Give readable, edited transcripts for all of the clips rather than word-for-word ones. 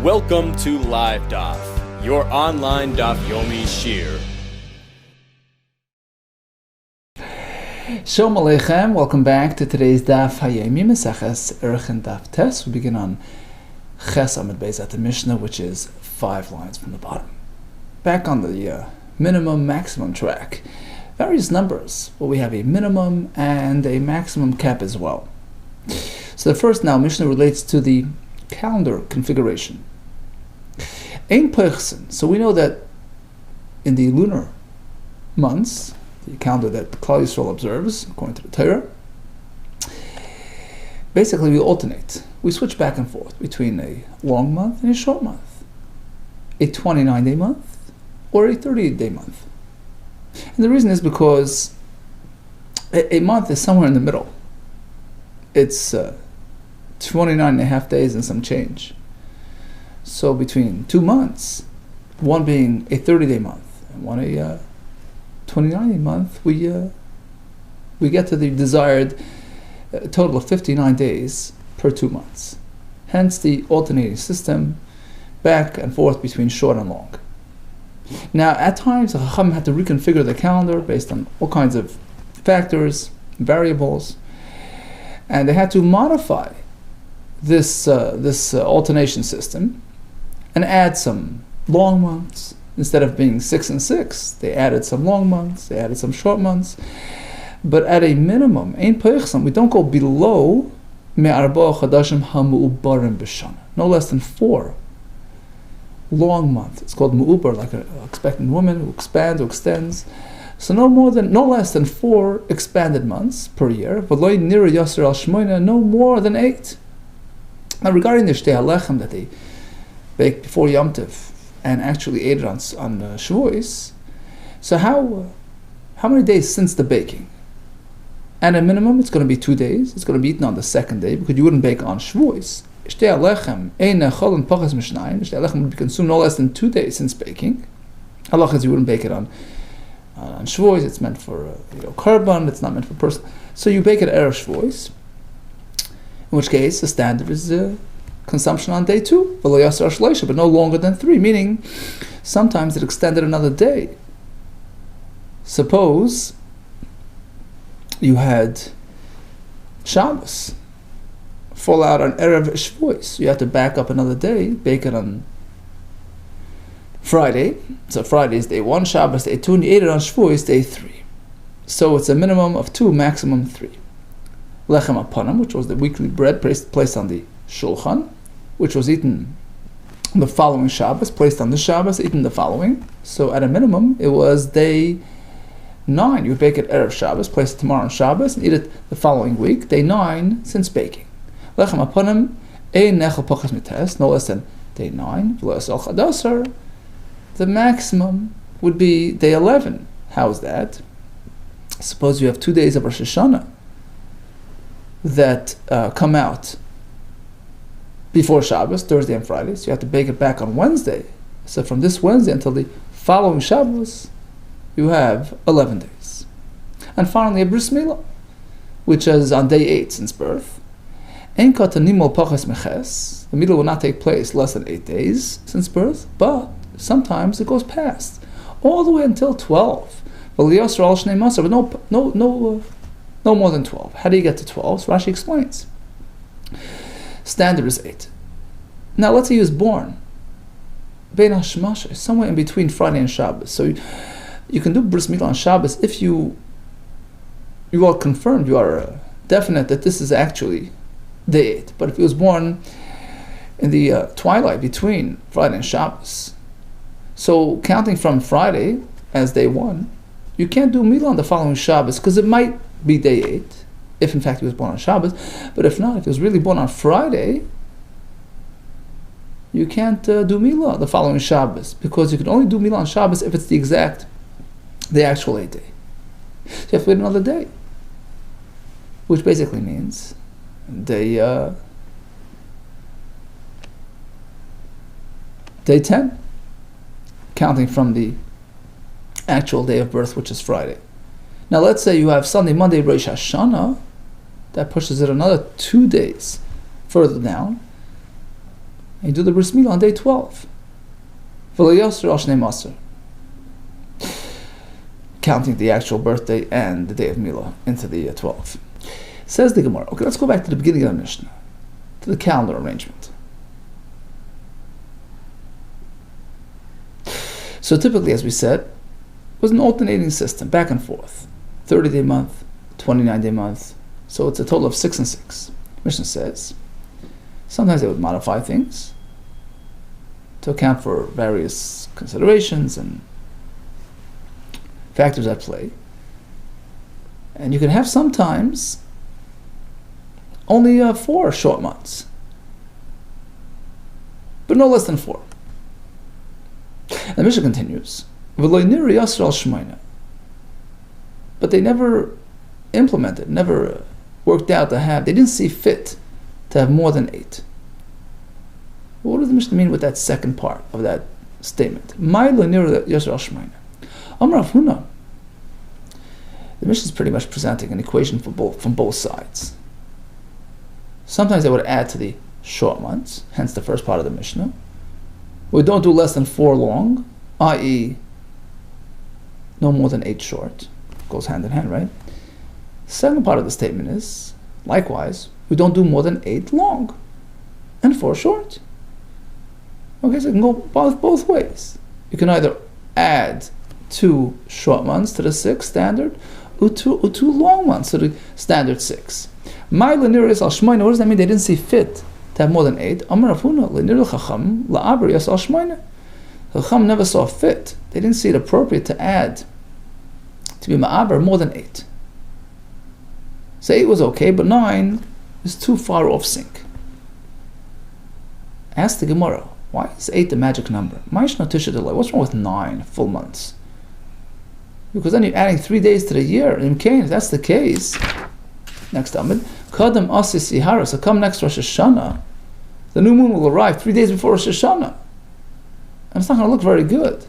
Welcome to LiveDaf, your online Daf Yomi Shir. Shalom Aleichem, welcome back to today's Daf Hayomi Meseches ARACHIN Daf Tes. We begin on Ches Amud Beis at the Mishnah, which is 5 lines from the bottom. Back on the minimum maximum track. Various numbers, but we have a minimum and a maximum cap as well. So the first now Mishnah relates to the calendar configuration. Ein Peichsen. So we know that in the lunar months, the calendar that Klal Yisrael observes, according to the Torah, basically we alternate. We switch back and forth between a long month and a short month, a 29-day month or a 38-day month. And the reason is because a month is somewhere in the middle. It's 29 and a half days and some change. So between 2 months, one being a 30-day month and one a 29-day month, we get to the desired total of 59 days per 2 months. Hence the alternating system, back and forth between short and long. Now, at times, the Chacham had to reconfigure the calendar based on all kinds of factors, variables, and they had to modify this alternation system and add some long months. Instead of being 6 and 6, they added some long months, they added some short months. But at a minimum, ein peichsam, we don't go below me'arba chadashim ha'mu'ubarim b'shana. No less than 4 long months. It's called mu'ubar, like an expectant woman who expands, who extends. So no less than 4 expanded months per year. V'loi nira yasser al shmoina, no more than 8. Now regarding the shtei halechem that they baked before Yom Tov and actually ate it on Shavuos, so how many days since the baking? At a minimum, it's going to be 2 days. It's going to be eaten on the second day because you wouldn't bake on Shavuos. Shtei halechem ein echol and pachas mishnayim. Shtei halechem would be consumed no less than 2 days since baking. Halach is you wouldn't bake it on Shavuos. It's meant for korban. It's not meant for person. So you bake it erev Shavuos. In which case, the standard is consumption on day 2, but no longer than 3, meaning sometimes it extended another day. Suppose you had Shabbos fall out on Erev Shavuos. You have to back up another day, bake it on Friday. So Friday is day 1, Shabbos day 2, and you ate it on Shavuos day 3. So it's a minimum of 2, maximum 3. Lechem apanim, which was the weekly bread placed on the shulchan, which was eaten the following Shabbos, placed on the Shabbos, eaten the following. So at a minimum, it was day 9. You would bake it erev Shabbos, place it tomorrow on Shabbos, and eat it the following week, day 9 since baking. Lechem apanim, ein nechel pachas mites, no less than day 9. V'lo al chadasar, the maximum would be day 11. How is that? Suppose you have 2 days of Rosh Hashanah that come out before Shabbos, Thursday and Friday, so you have to bake it back on Wednesday. So from this Wednesday until the following Shabbos, you have 11 days. And finally, a bris milah, which is on day 8 since birth. Ein katanimol pachas meches, the milah will not take place less than 8 days since birth, but sometimes it goes past, all the way until 12. But no more than 12. How do you get to 12? So Rashi explains. Standard is 8. Now let's say he was born Bein HaShemashes, somewhere in between Friday and Shabbos. So you can do bris milah on Shabbos if you are confirmed, you are definite that this is actually day 8. But if he was born in the twilight between Friday and Shabbos, so counting from Friday as day 1, you can't do milah on the following Shabbos because it might be day 8, if in fact he was born on Shabbos. But if not, if he was really born on Friday, you can't do milah the following Shabbos, because you can only do milah on Shabbos if it's the actual 8th day. So you have to wait another day, which basically means day 10, counting from the actual day of birth, which is Friday. Now let's say you have Sunday, Monday, Rosh Hashanah, that pushes it another 2 days further down. And you do the bris milah on day 12. Counting the actual birthday and the day of milah into the 12. Says the Gemara. Okay, let's go back to the beginning of the Mishnah, to the calendar arrangement. So typically, as we said, it was an alternating system, back and forth. 30-day month, 29-day month. So it's a total of 6 and 6. Mishnah says, sometimes they would modify things to account for various considerations and factors at play. And you can have sometimes only 4 short months, but no less than 4. And the Mishnah continues, but they never implemented, never worked out to have, they didn't see fit to have more than 8. What does the Mishnah mean with that second part of that statement? The Mishnah is pretty much presenting an equation from both sides. Sometimes they would add to the short months, hence the first part of the Mishnah. We don't do less than 4 long, i.e. no more than 8 short. Goes hand in hand, right? Second part of the statement is, likewise, we don't do more than 8 long and 4 short. Okay, so it can go both ways. You can either add 2 short months to the 6 standard, or 2 long months to the standard 6. What does that mean? They didn't see fit to have more than 8. Chacham never saw fit. They didn't see it appropriate to add, to be ma'aber, more than 8. So 8 was okay, but 9 is too far off sync. Ask the Gemara, why is 8 the magic number? What's wrong with 9 full months? Because then you're adding 3 days to the year. In Cain, if that's the case, next Amid, Kadam Asis Ihara, so come next Rosh Hashanah, the new moon will arrive 3 days before Rosh Hashanah. And it's not going to look very good.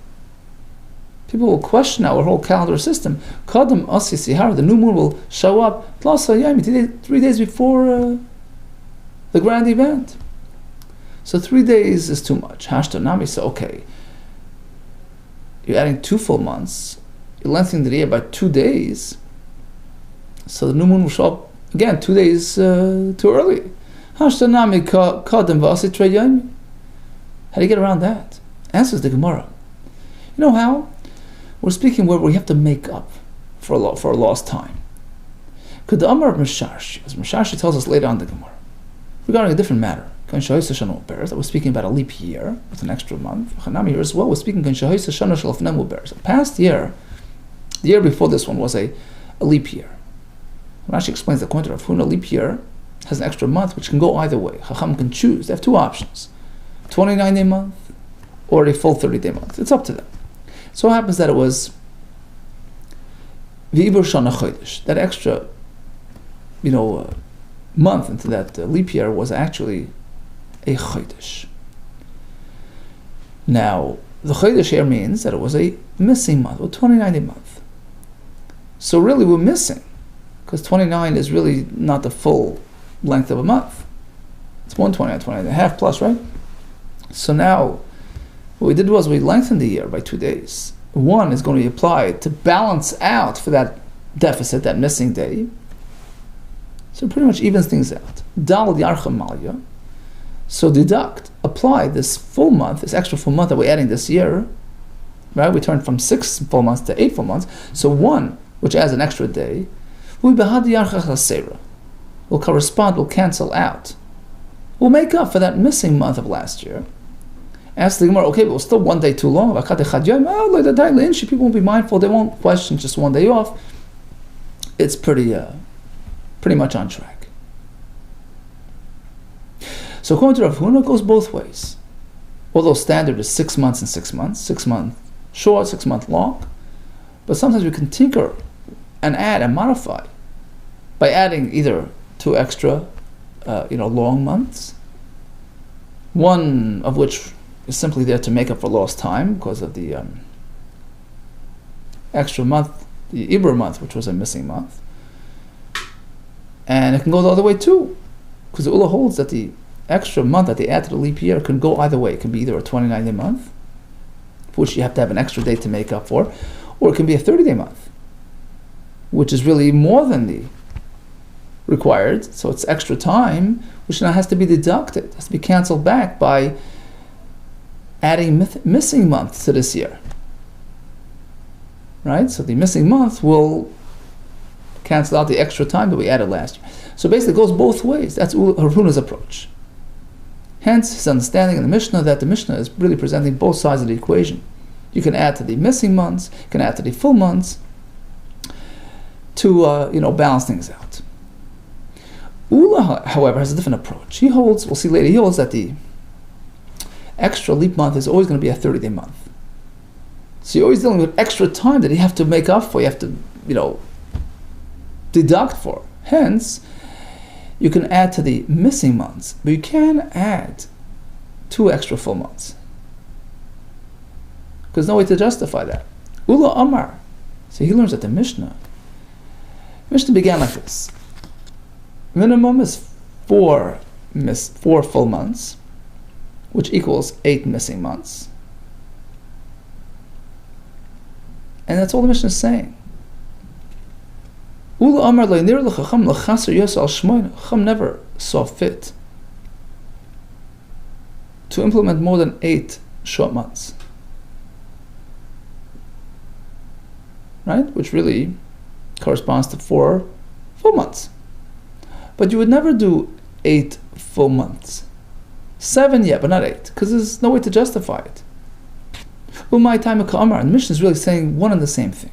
People will question our whole calendar system. Kadam Asis Ihara, the new moon will show up 3 days before the grand event. So 3 days is too much. Hashtanami, so okay. You're adding 2 full months. You're lengthening the year by 2 days. So the new moon will show up again 2 days too early. Hashtanami kadam v'asit treyayim. How do you get around that? Answers the Gemara. You know how? We're speaking where we have to make up for a lost time. Could the Amar of Misharshi, as Misharshi tells us later on in the Gemara, regarding a different matter, that we're speaking about a leap year with an extra month. Here as well, we're speaking the past year, the year before this one was a leap year. Rashi explains that according to Rav Huna, a leap year has an extra month which can go either way. Chacham can choose. They have 2 options: 29-day month or a full 30-day month. It's up to them. So it happens that it was V'ibur Shana Chodesh. That extra, month into that leap year was actually a Chodesh. Now, the Chodesh here means that it was a missing month, or 29-day month. So really we're missing, because 29 is really not the full length of a month. It's 129, 29 and a half plus, right? So now, what we did was we lengthened the year by 2 days. 1 is going to be applied to balance out for that deficit, that missing day. So it pretty much evens things out. Dal yarcha malya. So deduct, apply this full month, this extra full month that we're adding this year, right? We turned from 6 full months to 8 full months. So 1, which adds an extra day, will correspond, will cancel out. We'll make up for that missing month of last year. Ask the Gemara, okay, but it was still 1 day too long. People won't be mindful, they won't question just 1 day off. It's pretty much on track. So according to Rav Huna, it goes both ways. Although standard is 6 months and 6 months, 6 month short, 6 month long, but sometimes we can tinker and add and modify by adding either 2 extra, long months, one of which is simply there to make up for lost time because of the extra month, the Ibra month, which was a missing month. And it can go the other way too, because the Ula holds that the extra month that they add to the leap year can go either way. It can be either a 29-day month, for which you have to have an extra day to make up for, or it can be a 30-day month, which is really more than the required. So it's extra time, which now has to be deducted, has to be canceled back by adding missing months to this year. Right? So the missing month will cancel out the extra time that we added last year. So basically it goes both ways. That's Haruna's approach. Hence his understanding in the Mishnah that the Mishnah is really presenting both sides of the equation. You can add to the missing months, you can add to the full months to balance things out. Ula, however, has a different approach. He holds, we'll see later, he holds that the extra leap month is always going to be a 30-day month. So you're always dealing with extra time that you have to make up for, you have to, deduct for. Hence, you can add to the missing months, but you can add 2 extra full months. There's no way to justify that. Ula Amar. So he learns that the Mishnah began like this. Minimum is 4 full months, which equals 8 missing months. And that's all the Mishnah is saying. Ula Amar le'nir l'chacham l'chaser yos al shmoina. Chacham never saw fit to implement more than 8 short months. Right? Which really corresponds to 4 full months. But you would never do 8 full months. 7, yeah, but not 8, because there's no way to justify it. Umay time Amar, and the Mishnah is really saying one and the same thing.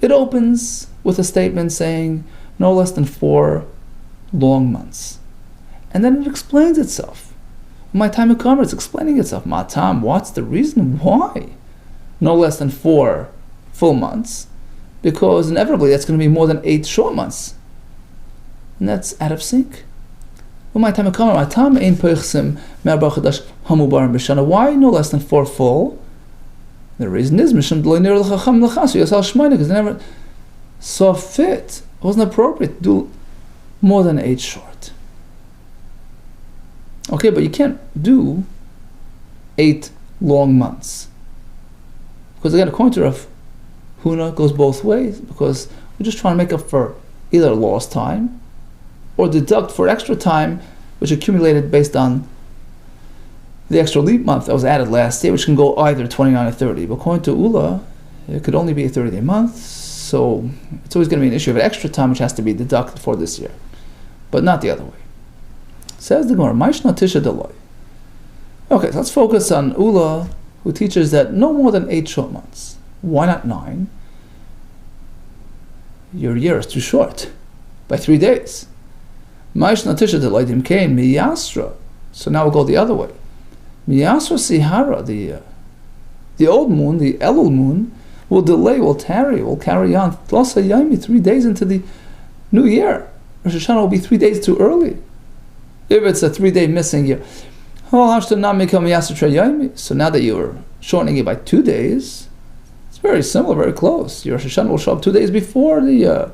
It opens with a statement saying no less than 4 long months. And then it explains itself. Umay time Amar, it's explaining itself. Matam, what's the reason why? No less than 4 full months. Because inevitably that's going to be more than 8 short months. And that's out of sync. Why no less than 4 full? The reason is because they never saw fit. It wasn't appropriate to do more than 8 short. Okay, but you can't do 8 long months. Because again, according to Rav Huna, it goes both ways, because we're just trying to make up for either lost time or deduct for extra time which accumulated based on the extra leap month that was added last year, which can go either 29 or 30. But according to Ula, it could only be a 30-day month, so it's always going to be an issue of extra time which has to be deducted for this year, but not the other way. Says the Gemara, Maishna Tisha Deloy. Okay, so let's focus on Ula, who teaches that no more than 8 short months. Why not 9? Your year is too short by 3 days. Maishna Tisha Deloy Dimkein Miyasra. So now we'll go the other way. Miyasra Sihara, the old moon, the Elul moon, will delay, will tarry, will carry on. 3 days into the new year. Rosh Hashanah will be 3 days too early, if it's a 3-day missing year. So now that you're shortening it by 2 days, it's very similar, very close. Your Rosh Hashanah will show up 2 days before the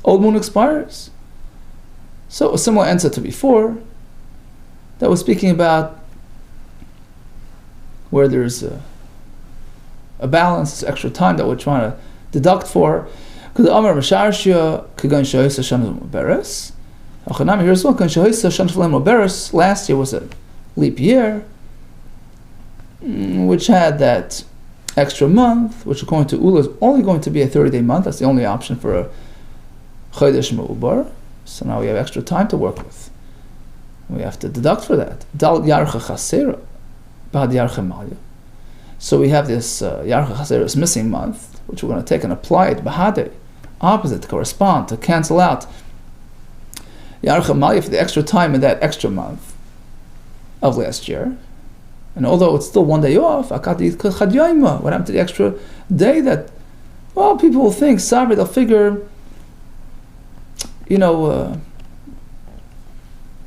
old moon expires. So a similar answer to before, that was speaking about where there's a balance, extra time that we're trying to deduct for. Because the Amar Masharshia Kagan Shahisa Shan Beres. Here's one Kagan Shahisa Shan Beres. Last year was a leap year, which had that extra month, which according to Ula is only going to be a 30-day month. That's the only option for a Chodesh Me'ubar. So now we have extra time to work with. We have to deduct for that. Dal Yarcha Chasera, Bad Yarcha Malya. So we have this Yarcha Chasera, this missing month, which we're going to take and apply it Bahade, opposite, to correspond, to cancel out Yarcha Malya for the extra time in that extra month of last year. And although it's still 1 day off, what happened to the extra day that, well, people will think, sorry, they'll figure,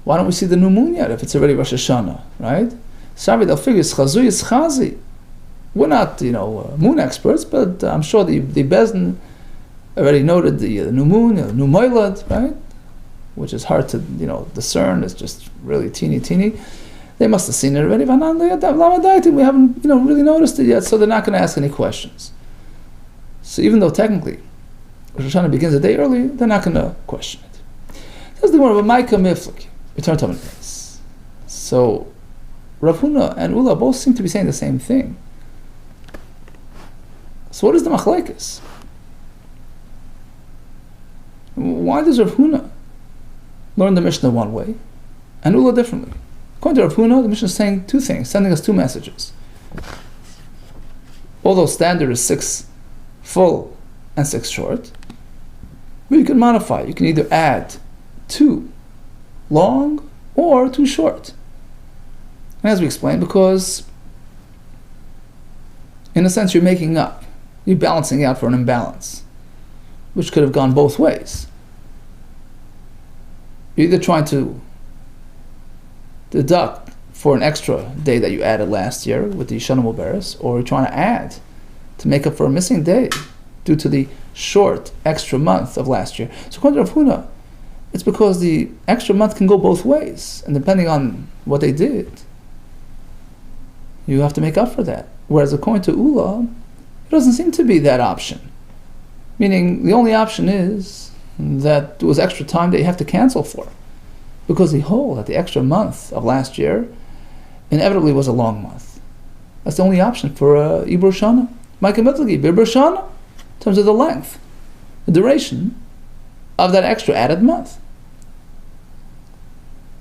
why don't we see the new moon yet if it's already Rosh Hashanah, right? Sorry, they'll figure it's Chazu, it's Chazi. We're not, moon experts, but I'm sure the Bezdin already noted the new moon, the new Moilad, right? which is hard to discern, it's just really teeny, they must have seen it already. We haven't really noticed it yet, so they're not going to ask any questions. So even though technically Rosh Hashanah begins a day early, they're not going to question it. That's the word of a Maika Miflik. Return to this. So Rav Huna and Ula both seem to be saying the same thing. So what is the machlekes? Why does Rav Huna learn the Mishnah one way and Ula differently? According to Rav Huna, the Mishnah is saying two things, sending us two messages. Although standard is 6 full and 6 short, but you can modify. You can either add 2 long or 2 short. And as we explained, because in a sense you're making up, you're balancing out for an imbalance, which could have gone both ways. You're either trying to deduct for an extra day that you added last year with the Shana Mubaris, or you're trying to add to make up for a missing day due to the short extra month of last year. So according to Rav Huna, it's because the extra month can go both ways, and depending on what they did, you have to make up for that. Whereas according to Ula, it doesn't seem to be that option. Meaning the only option is that there was extra time that you have to cancel for, because they hold that the extra month of last year inevitably was a long month. That's the only option for Ibur Shana. Ibur Shana, in terms of the length, the duration of that extra added month.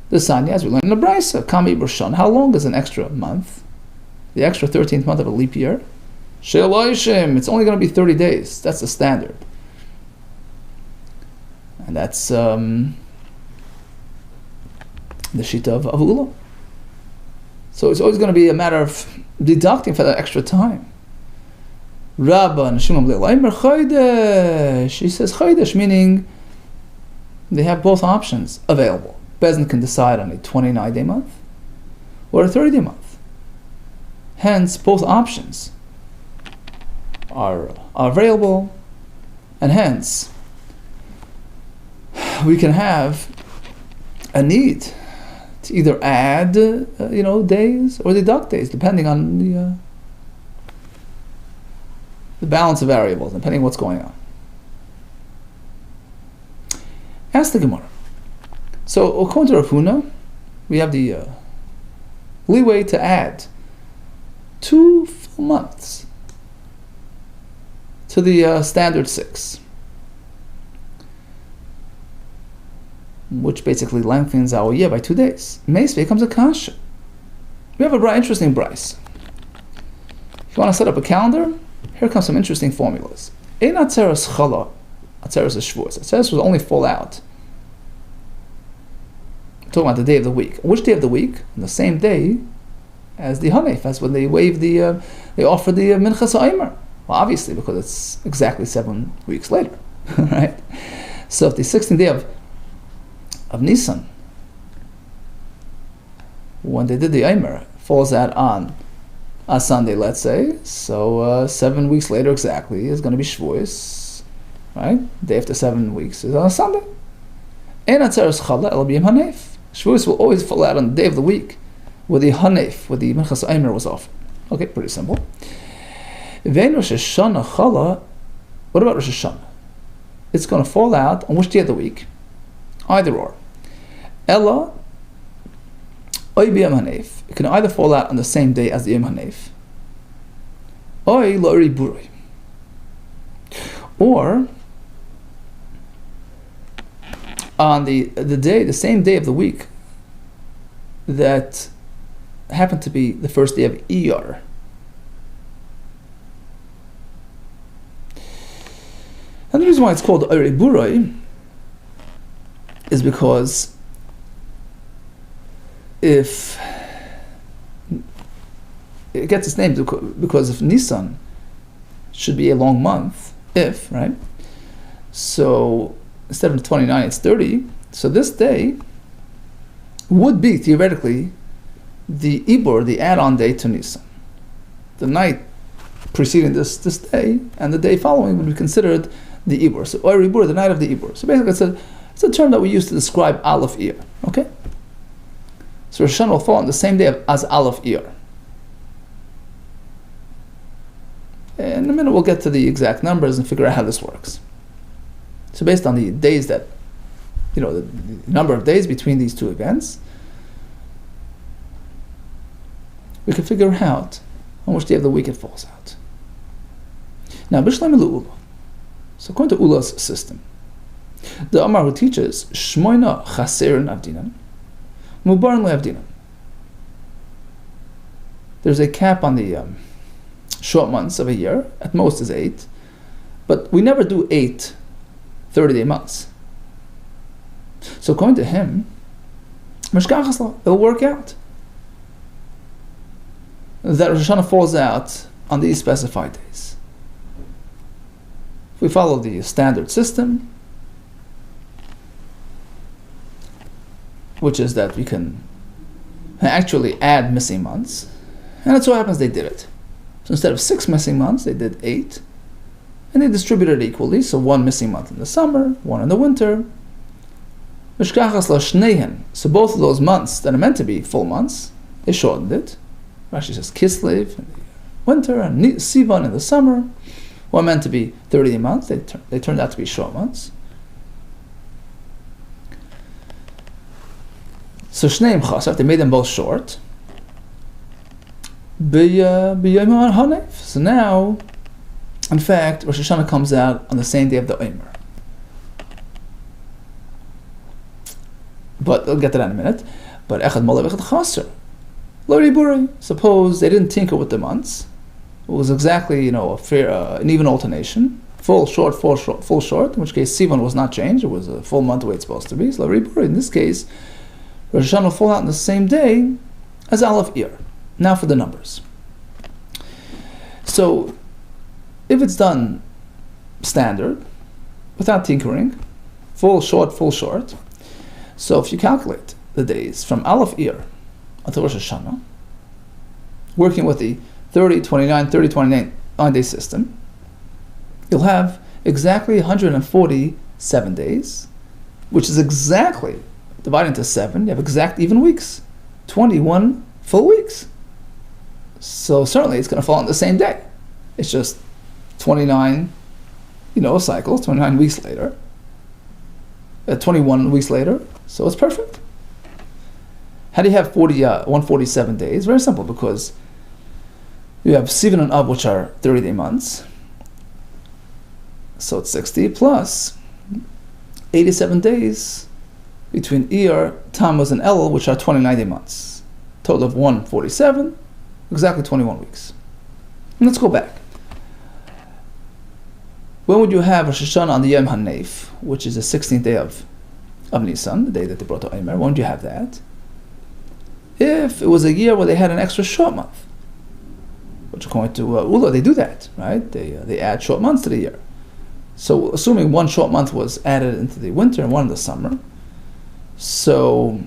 The Sanya, as we learned in the Brisa, Kami Ibur Shana, how long is an extra month? The extra 13th month of a leap year? She'eloishim, it's only going to be 30 days. That's the standard. And that's the Shita of Ula. So it's always going to be a matter of deducting for that extra time. Rabba and Shimon Leimer Chodesh. She says Chodesh, meaning they have both options available. Bezin can decide on a 29-day month or a 30-day month. Hence, both options are available, and hence we can have a need to either add days or deduct days, depending on the balance of variables, depending on what's going on. Ask the Gemara. So according to Rav Huna, we have the leeway to add 2 full months to the standard 6, which basically lengthens our year by 2 days. Meis becomes a kasha. We have a interesting Bryce. If you want to set up a calendar, here comes some interesting formulas. Ein atzeres chala, atzeres is shvuos. Atzeres will only fall out. I'm talking about the day of the week. Which day of the week? On the same day as the Hanef, as when they wave they offer the Minchas Ha'omer. Well, obviously, because it's exactly 7 weeks later, right? So if the 16th day of Nisan, when they did the Omer, falls out on a Sunday, let's say, so 7 weeks later exactly is going to be Shavuos, right? Day after 7 weeks is on a Sunday. Ein atzeres chala el b'yom hanef. Shavuos will always fall out on the day of the week where the hanef, where the Minchas Omer was offered. Okay, pretty simple. Vein Rosh Hashanah chala. What about Rosh Hashanah? It's going to fall out on which day of the week? Either or. Ella oy b'yom hanef. It can either fall out on the same day as the Yom Hanef, oy lo riburoi, or on the same day of the week that happened to be the first day of Iyar. And the reason why it's called oy riburoi is because if it gets its name because if Nisan should be a long month, right? So instead of 29, it's 30. So this day would be theoretically the Ibur, the add-on day to Nisan. The night preceding this day and the day following would be considered the Ibur. So Oy Ibur, the night of the Ibur. So basically it's It's a term that we use to describe Aleph Iyar. Okay? So Rosh Hashanah will fall on the same day as Aleph Iyar. In a minute we'll get to the exact numbers and figure out how this works. So based on the days that, the number of days between these two events, we can figure out on which day of the week it falls out. Now, Bishlam Ula. So according to Ula's system, the Amar who teaches Shmoina Chaserin Avdinan, Mubaran Leavdinan. There's a cap on the short months of a year. At most is 8, but we never do 8 30-day months. So according to him, it'll work out that Rosh Hashanah falls out on these specified days. If we follow the standard system, which is that we can actually add missing months, and it so happens they did it. So instead of 6 missing months, they did 8, and they distributed it equally, so 1 missing month in the summer, 1 in the winter. So both of those months that are meant to be full months, they shortened it. Rashi says Kislev in the winter and Sivan in the summer were meant to be 30 months. They turned out to be short months. So Shneim Chasaf, they made them both short. So now, in fact, Rosh Hashanah comes out on the same day of the Omer. But we'll get to that in a minute. But Echad Molev Echad Chaser. Suppose they didn't tinker with the months. It was exactly, a fair, an even alternation. Full short, full short. In which case, Sivan was not changed. It was a full month the way it's supposed to be. So in this case, Rosh Hashanah will fall out on the same day as Aleph Iyar. Now for the numbers. So, if it's done standard, without tinkering, full short. So if you calculate the days from Aleph Iyar until Rosh Hashanah, working with the 30-29 day system, you'll have exactly 147 days, which is exactly divided into 7. You have exact even weeks, 21 full weeks. So certainly it's going to fall on the same day. It's just 29, cycles, 29 weeks later, 21 weeks later. So it's perfect. How do you have 147 days? Very simple, because you have Sivan and Av, which are 30-day months. So it's 60 plus 87 days between Iyar, Tammuz, and Elul, which are 29-day months. Total of 147, exactly 21 weeks. And let's go back. When would you have Rosh Hashanah on the Yom HaNeif, which is the 16th day of Nisan, the day that they brought to Omer? When would you have that? If it was a year where they had an extra short month, which according to Ula, they do that, right? They add short months to the year. So assuming one short month was added into the winter and one in the summer, so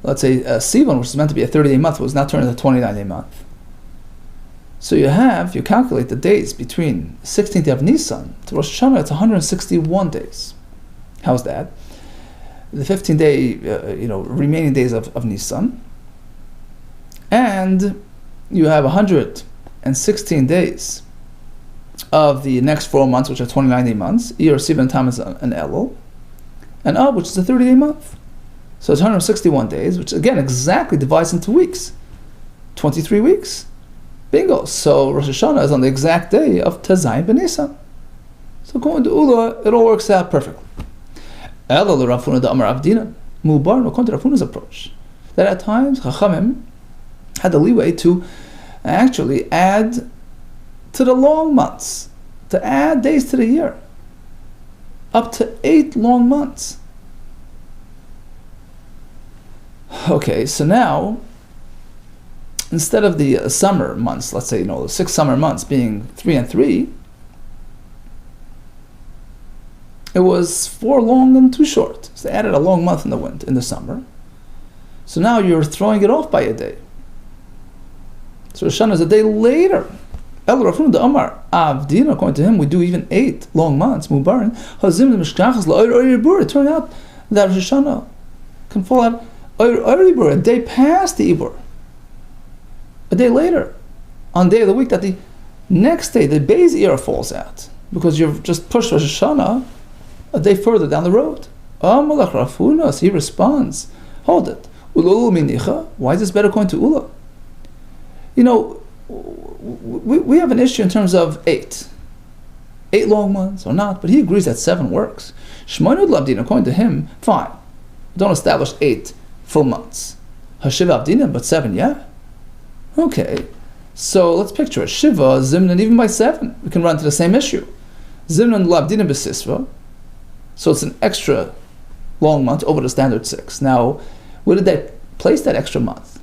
let's say Sivan, which is meant to be a 30-day month, was now turned into a 29-day month. So you calculate the days between 16th day of Nisan to Rosh Hashanah, it's 161 days. How's that? The 15-day, remaining days of Nisan, and you have 116 days of the next 4 months, which are 29-day months, Iyar, Sivan, Tammuz, and Elul, and Ab, which is a 30-day month. So it's 161 days, which again exactly divides into weeks. 23 weeks. Bingo. So Rosh Hashanah is on the exact day of Tazayim ben Nisan. So according to Ula, it all works out perfectly. Ela l'Rafuna da'amar avdinan. Mubar, according to Rafuna's approach, that at times Chachamim had the leeway to actually add to the long months, to add days to the year, up to 8 long months. Okay, so now, instead of the summer months, let's say, 6 summer months being 3 and 3, it was 4 long and 2 short. So they added a long month in the summer. So now you're throwing it off by a day. So Rosh Hashanah is a day later. El Rafun the Amar Avdin, according to him, we do even 8 long months. Mubarin Hazim the Mishkachas LaOir. It turned out that Rosh Hashanah can fall out a day past the Ibur, a day later, on day of the week that the next day the Beis Ear falls out, because you've just pushed Rosh Hashanah a day further down the road. Amalach Rafunas, he responds, hold it. Ula minicha. Why is this better according to Ula? You know, we have an issue in terms of 8 long months or not, but he agrees that 7 works. Shmonud Labdin, according to him, fine. Don't establish 8 full months. Hashiva Abdinim, but 7, yeah? Okay. So let's picture it. Shiva, Zimnan, even by 7, we can run to the same issue. Zimnan Labdinim Besisva. So it's an extra long month over the standard 6. Now, where did they place that extra month?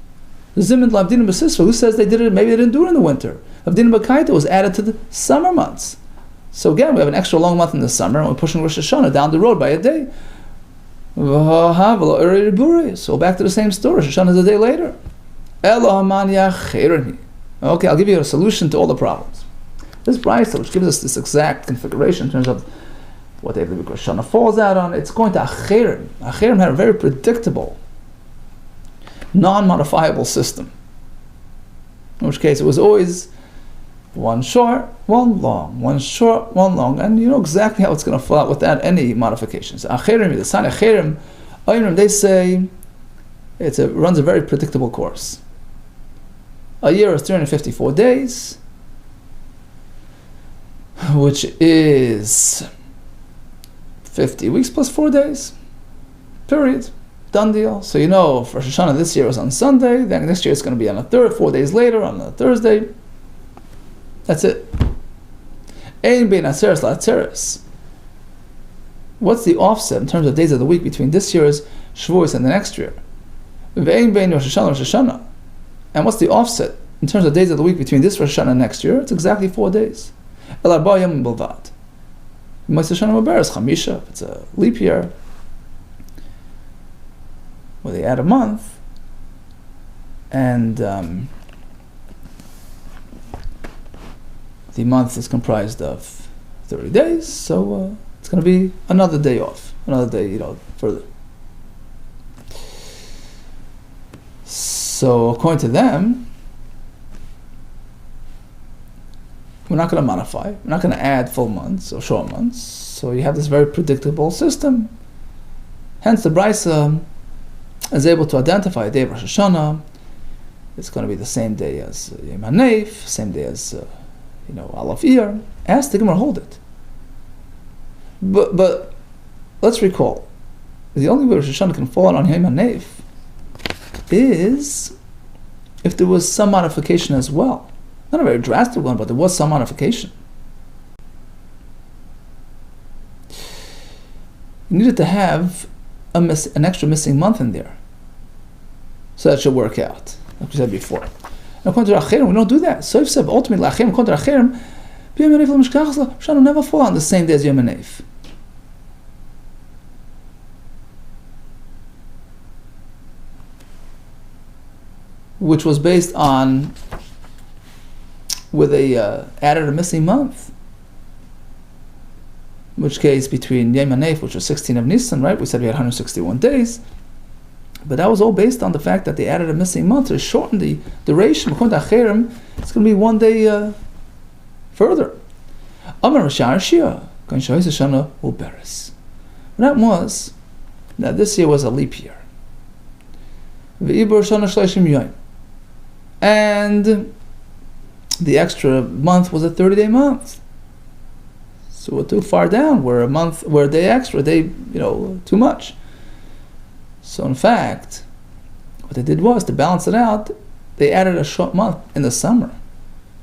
Zimnan Labdinim Besisva, who says they did it, maybe they didn't do it in the winter. Abdinim Bakaita was added to the summer months. So again, we have an extra long month in the summer, and we're pushing Rosh Hashanah down the road by a day. So back to the same story. Rosh Hashanah is a day later. Okay, I'll give you a solution to all the problems. This brayso, which gives us this exact configuration in terms of what day of the week Rosh Hashanah falls out on, it's going to Acherim. Acherim had a very predictable, non-modifiable system. In which case, it was always one short, one long, one short, one long, and you know exactly how it's going to fall out without any modifications. Acherim, the sign Acherim, they say it runs a very predictable course. A year is 354 days, which is 50 weeks plus 4 days. Period. Done deal. So you know, for Rosh Hashanah this year was on Sunday, then next year it's going to be on a 4 days later on a Thursday. That's it. Ein bein atzeres la'atzeres. What's the offset in terms of days of the week between this year's Shavuos and the next year? Ve'ein bein Rosh Hashanah. And what's the offset in terms of days of the week between this Rosh Hashanah and next year? It's exactly 4 days. El arba yomim bilvad. Rosh Hashanah Maberes Chamisha. If it's a leap year, where they add a month, and the month is comprised of 30 days, so it's going to be another day off, another day, further. So according to them, we're not going to modify, we're not going to add full months or short months, so you have this very predictable system. Hence the Brisa is able to identify a day of Rosh Hashanah. It's going to be the same day as Yom HaNeif, same day as Aleph Iyar. Ask the Gemara, hold it. But let's recall, the only way Rosh Hashanah can fall on Yom HaNeif is if there was some modification as well. Not a very drastic one, but there was some modification. You needed to have an extra missing month in there, so that should work out, like we said before. And according to Acherim, we don't do that. So if ultimately Acherim, according to Acherim, Yom HaNeif l'mishkachas shall never fall on the same day as Yom HaNeif. Which was based on where they added a missing month. In which case, between Yom HaNeif, which was 16 of Nisan, right? We said we had 161 days. But that was all based on the fact that they added a missing month to shorten the duration. According to Acherim, it's going to be 1 day further. Amar Rashashia, Shana Uberes. That was that this year was a leap year. Ve'ibur Shana Shleshim Yoim. And the extra month was a 30-day month. So we're too far down. We're a day extra, too much. So in fact, what they did was, to balance it out, they added a short month in the summer.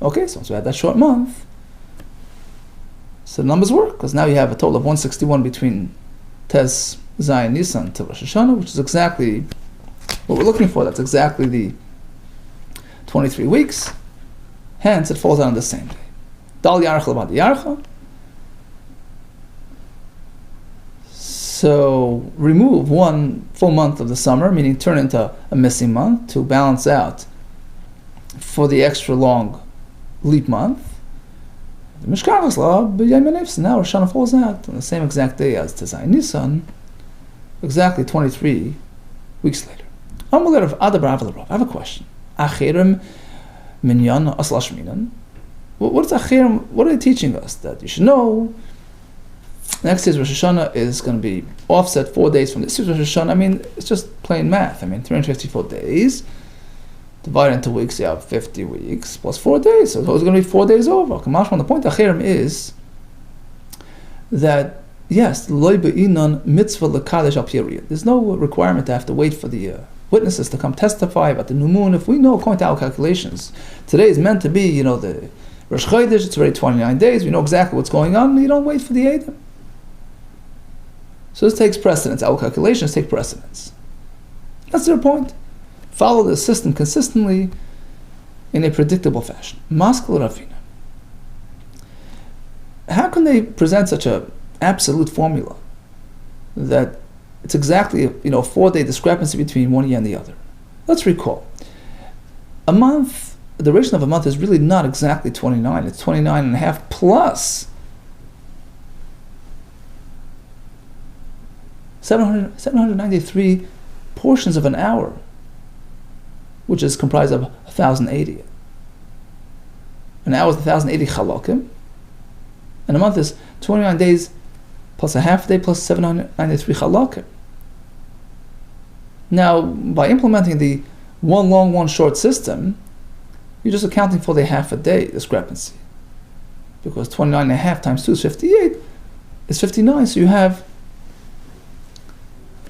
Okay, so once we had that short month, so the numbers work, because now you have a total of 161 between Tes, Zayin, Nisan to Rosh Hashanah, which is exactly what we're looking for. That's exactly the 23 weeks. Hence, it falls out on the same day. Dal Yarcha L'Bad Yarcha. So remove 1 full month of the summer, meaning turn into a missing month to balance out for the extra long leap month. The Mishkachas law, now Rosh Hashanah falls out on the same exact day as Tezayin Nisan, exactly 23 weeks later. I have a question. Achirim minyan aslash minan. What is Achirim? What are they teaching us? That you should know. Next year's Rosh Hashanah is going to be offset 4 days from this year's Rosh Hashanah. I mean, it's just plain math. 354 days divided into weeks. You have 50 weeks plus 4 days. So it's going to be 4 days over. The point of Achirim is that yes, loy be'inan mitzvah lekadesh al period. There's no requirement to have to wait for the witnesses to come testify about the new moon. If we know, according to our calculations, today is meant to be, the Rosh Chodesh. It's already 29 days. We know exactly what's going on. You don't wait for the Eidim. So this takes precedence. Our calculations take precedence. That's their point. Follow the system consistently in a predictable fashion. Maskal Ravina. How can they present such an absolute formula that it's exactly 4-day discrepancy between one year and the other? Let's recall. A month, the duration of a month is really not exactly 29. It's 29 and a half plus 793 portions of an hour, which is comprised of 1,080. An hour is 1,080 chalakim, and a month is 29 days plus a half day plus 793 chalakim. Now, by implementing the one long, one short system, you're just accounting for the half a day discrepancy. Because 29 and a half times 2 is 58, it's 59, so you have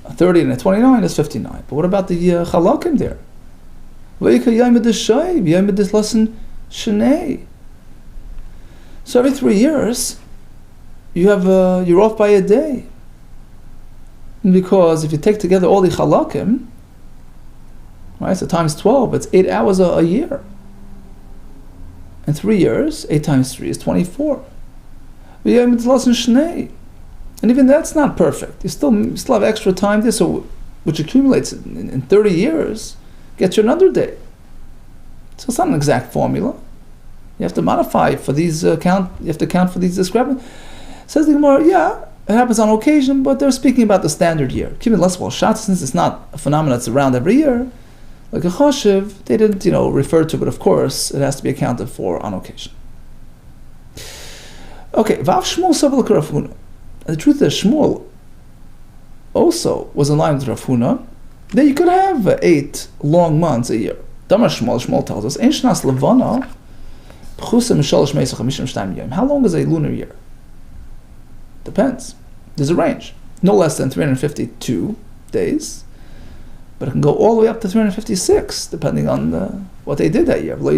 a 30 and a 29 is 59. But what about the chalakim there? So every 3 years, you're off by a day. Because if you take together all the chalakim, right, so times 12, it's 8 hours a year. In 3 years, 8 times 3 is 24. And even that's not perfect. You still have extra time there, so which accumulates in 30 years, gets you another day. So it's not an exact formula. You have to modify for these You have to count for these discrepancies. Says the Gemara, yeah, it happens on occasion, but they're speaking about the standard year. Keeping less well shot, since it's not a phenomenon that's around every year. Like a choshev, they didn't refer to, but of course it has to be accounted for on occasion. Okay, Vav Shmuel Saval Rav Huna. The truth is, Shmuel also was in line with Rav Huna. Then you could have 8 long months a year. Damar Shmuel tells us, Ein Shnas Levana B'chusa Mishalosh Meisach HaMishim Shtayim Yom. How long is a lunar year? Depends. There's a range. No less than 352 days. But it can go all the way up to 356, depending on what they did that year. No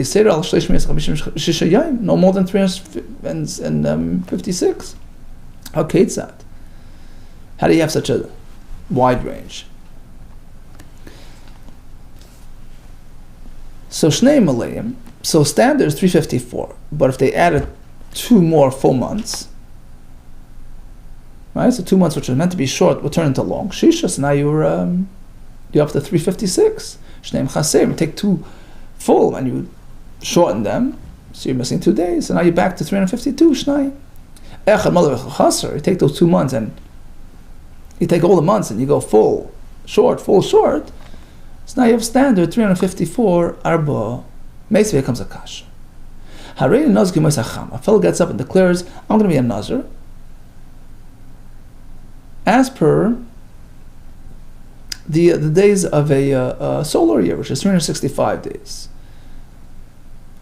more than 356. Okay, it's that. How do you have such a wide range? So Shnei Malayim, so standard is 354, but if they added 2 more full months, right? So 2 months which are meant to be short will turn into long. Shisha, so now you're up to 356. Shneim Chaser, you take 2 full and you shorten them, so you're missing 2 days. So now you're back to 352. Shnei. Echad Malach Chaser, you take those 2 months and you take all the months and you go full, short. So now you have standard 354 arba. Meisvei comes a kasha. Harei Nazki Moisacham. A fellow gets up and declares, I'm going to be a nazir. As per the days of a solar year, which is 365 days.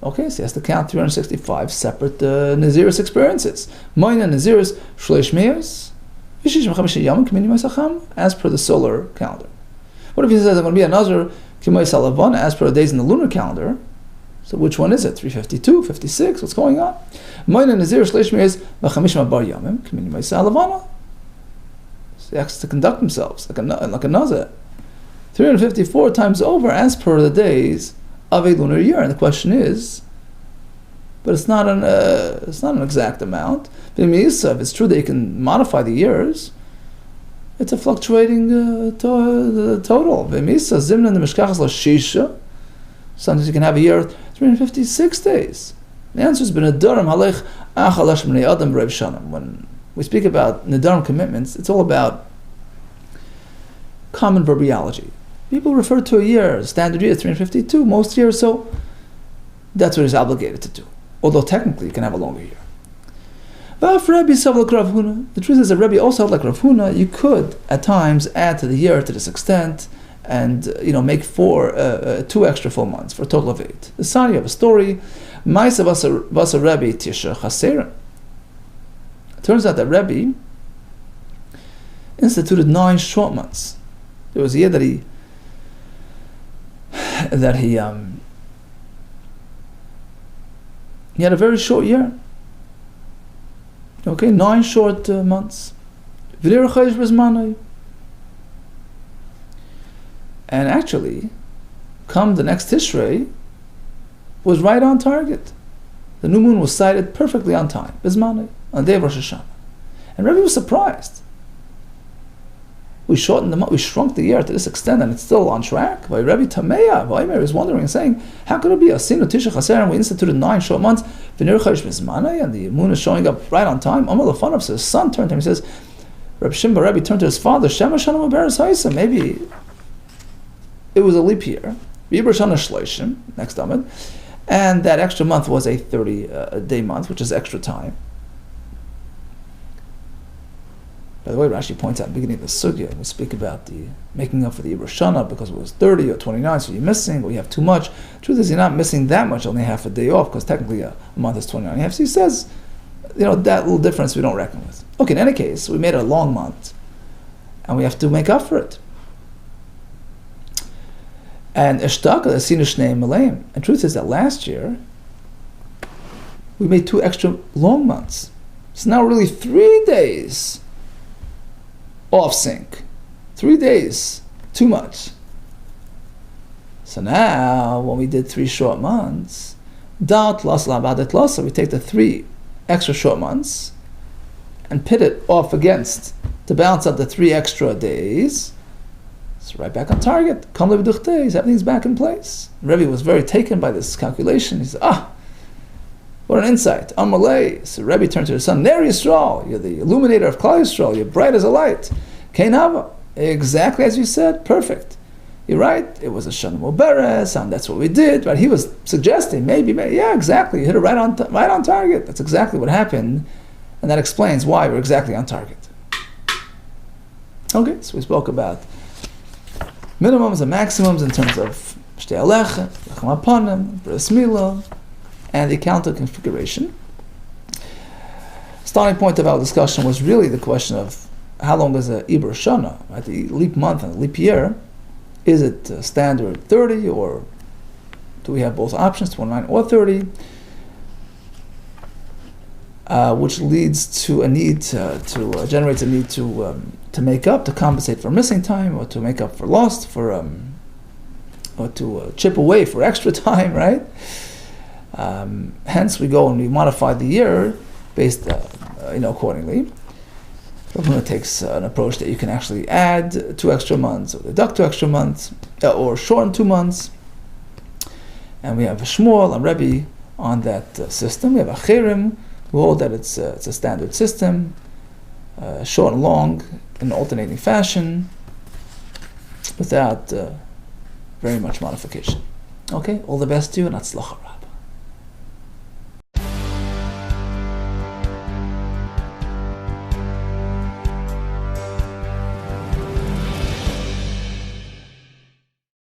Okay, so he has to count 365 separate Naziris experiences. Moina Naziris Shleish Meis, as per the solar calendar. What if he says I'm going to be a Nazir as per the days in the lunar calendar? So which one is it? 352, 56? What's going on? Moina Naziris Shleish Meis v'chamishim bar yamim k'mini Moisa Alavana. So he has to conduct themselves like a Nazir. 354 times over as per the days of a lunar year, and the question is, but it's not an exact amount. If it's true that you can modify the years, it's a fluctuating total. Sometimes you can have a year of 356 days. The answer is b'nedarim halech achalash b'nei adam b'rev shanim. When we speak about nedarim commitments, it's all about common verbiology. People refer to a year, standard year, 352, most years, so that's what he's obligated to do. Although technically, you can have a longer year. The truth is that Rebbe also held like Rav Huna. You could, at times, add to the year to this extent, and make 2 extra full months for a total of 8. The son, you have a story. It turns out that Rebbe instituted 9 short months. There was a year that he had a very short year. Okay, 9 short months. And actually, come the next Tishrei, was right on target. The new moon was sighted perfectly on time, Bizmanai, on the day of Rosh Hashanah. And Rebbe was surprised. We shortened the month, we shrunk the year to this extent, and it's still on track. By Rebbe Tameya, Vaymer is wondering and saying, how could it be? Asinu Tisha Chaser, and we instituted 9 short months, and the moon is showing up right on time. Amar Lefanav, so his son turned to him, he says, Reb Shimba Rebbe turned to his father, Shema Shanam Aberes Haisa, maybe it was a leap year. V'Yibra Shana Shloishim, next Amid, and that extra month was a 30-day month, which is extra time. By the way, Rashi points out at the beginning of the Sugya, we speak about the making up for the Yibra Shana because it was 30 or 29, so you're missing, or you have too much. The truth is, you're not missing that much, only half a day off, because technically a month is 29 and a half. So he says, that little difference we don't reckon with. Okay, in any case, we made it a long month, and we have to make up for it. And Eshtaka, the Sinish name Malayim. And truth is that last year, we made 2 extra long months. So now really 3 days off sync. 3 days, too much. So now, when we did 3 short months, we take the 3 extra short months and pit it off against to balance out the 3 extra days. It's right back on target. Everything's back in place. Rebbe was very taken by this calculation. He said, what an insight. Amalei. So Rebbe turned to his son, Ner Yisrael, you're the illuminator of Klal Yisrael, you're bright as a light. Kein Hava. Exactly as you said, perfect. You're right, it was a Shana Muberes, and that's what we did. But he was suggesting, maybe, yeah, exactly. You hit it right on target. That's exactly what happened. And that explains why we're exactly on target. Okay, so we spoke about minimums and maximums in terms of Shtei Alecha, Lechem Apanim, Bris Milah, and the counter configuration. Starting point of our discussion was really the question of how long is a Ibra Shana, right? The leap month and the leap year. Is it standard 30, or do we have both options, 29 or 30? Which leads to a need generates a need to make up, to compensate for missing time, or to make up for lost, or to chip away for extra time, right? Hence, we go and we modify the year based, accordingly. Rav takes an approach that you can actually add 2 extra months, or deduct 2 extra months, or shorten 2 months. And we have a Shmuel and Rebbe on that system. We have a Cherim, who hold that it's a standard system, short and long, in an alternating fashion, without very much modification. Okay, all the best to you, and Hatzlacha.